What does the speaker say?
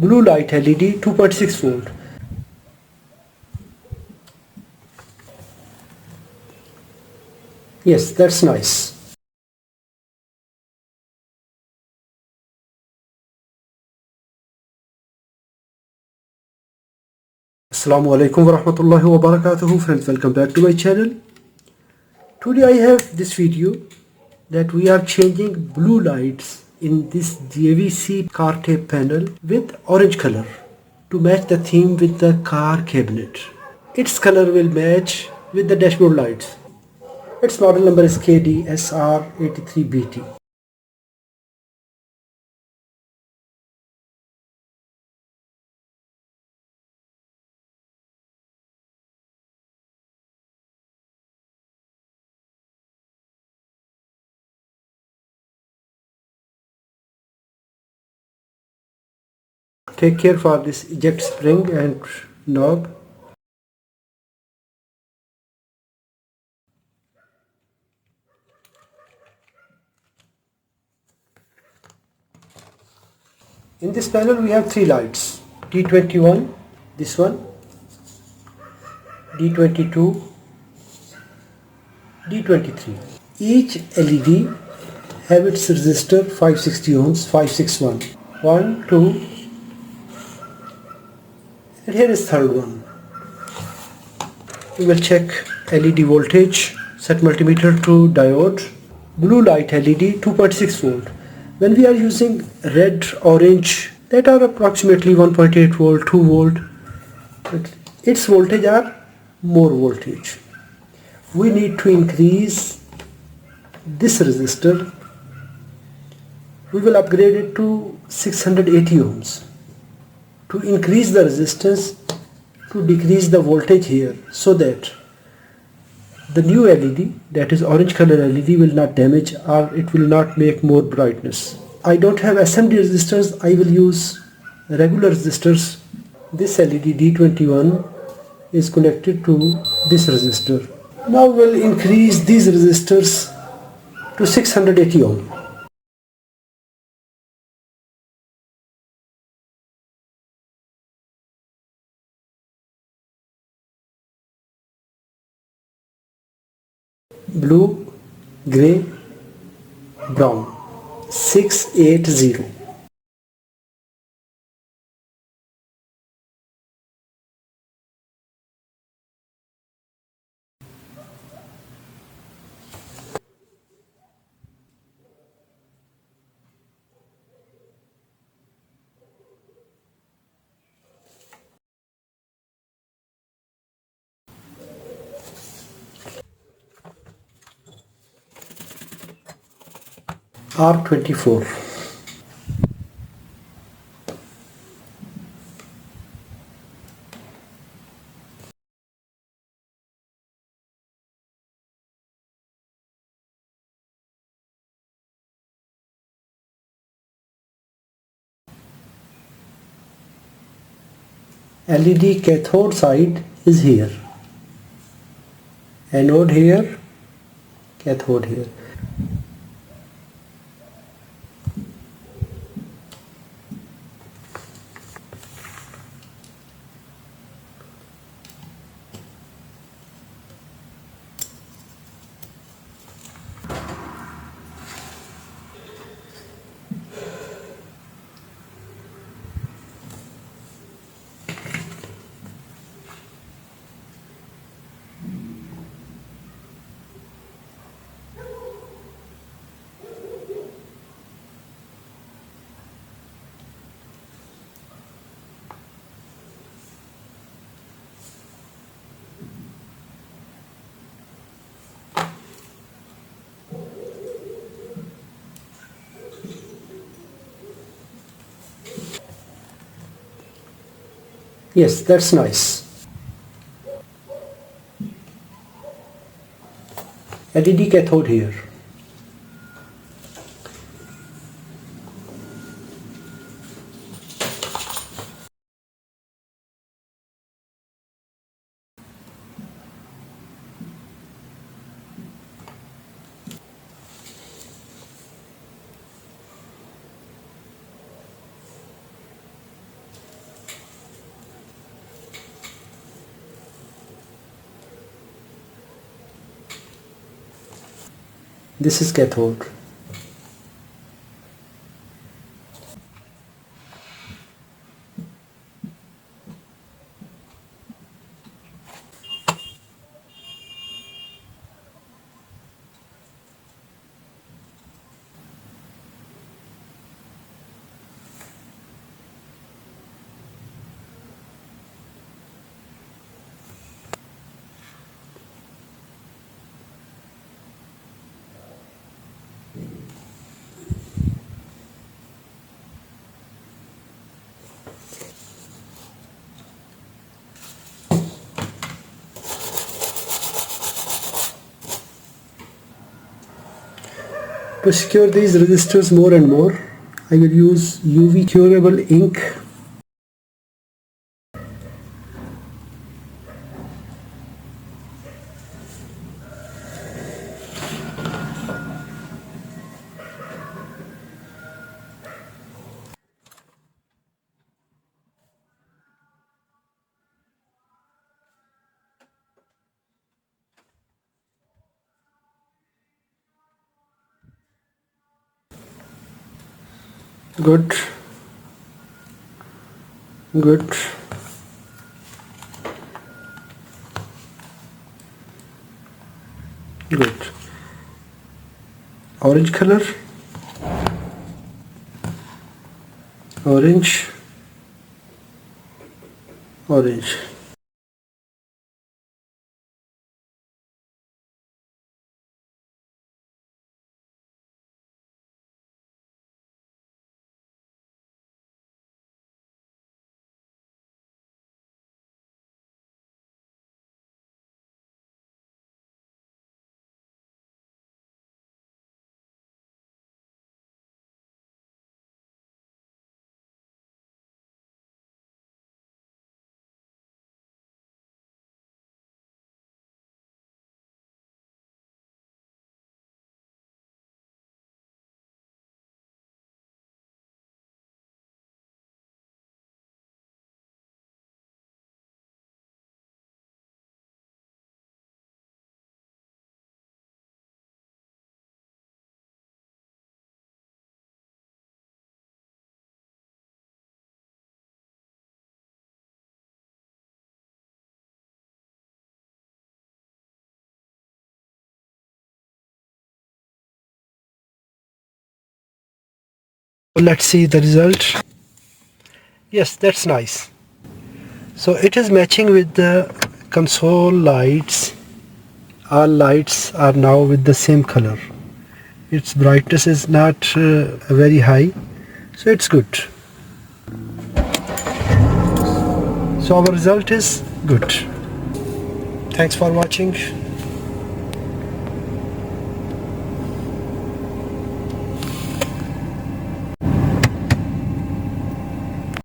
blue light LED 2.6 volt. Yes, that's nice. Assalamu alaikum wa rahmatullahi wa barakatuhu. Friends, welcome back to my channel. Today I have this video that we are changing blue lights in this JVC car tape panel with orange color to match the theme with the car cabinet. Its color will match with the dashboard lights. Its model number is KD-SR838BT. Take care for this eject spring and knob. In this panel we have three lights: D21, this one, D22, D23. Each LED have its resistor 560 ohms, 561. 1, 2, and here is third one. We will check LED voltage, set multimeter to diode. Blue light LED 2.6 volt. When we are using red, orange, that are approximately 1.8 volt, 2 volt, but its voltage are more voltage. We need to increase this resistor. We will upgrade it to 680 ohms to increase the resistance, to decrease the voltage here, so that the new LED, that is orange color LED, will not damage or it will not make more brightness. I don't have SMD resistors, I will use regular resistors. This LED D21 is connected to this resistor. Now we'll increase these resistors to 680 ohm. Blue, grey, brown. 680. R24. LED cathode side is here, anode here, cathode here. Yes, that's nice. LED cathode here. This is cathode. To secure these resistors more and more, I will use UV curable ink. Good. Good. Good. Orange color. Orange. Orange. Let's see the result. Yes, that's nice. So it is matching with the console lights. All lights are now with the same color. Its brightness is not very high, so it's good. So our result is good. Thanks for watching.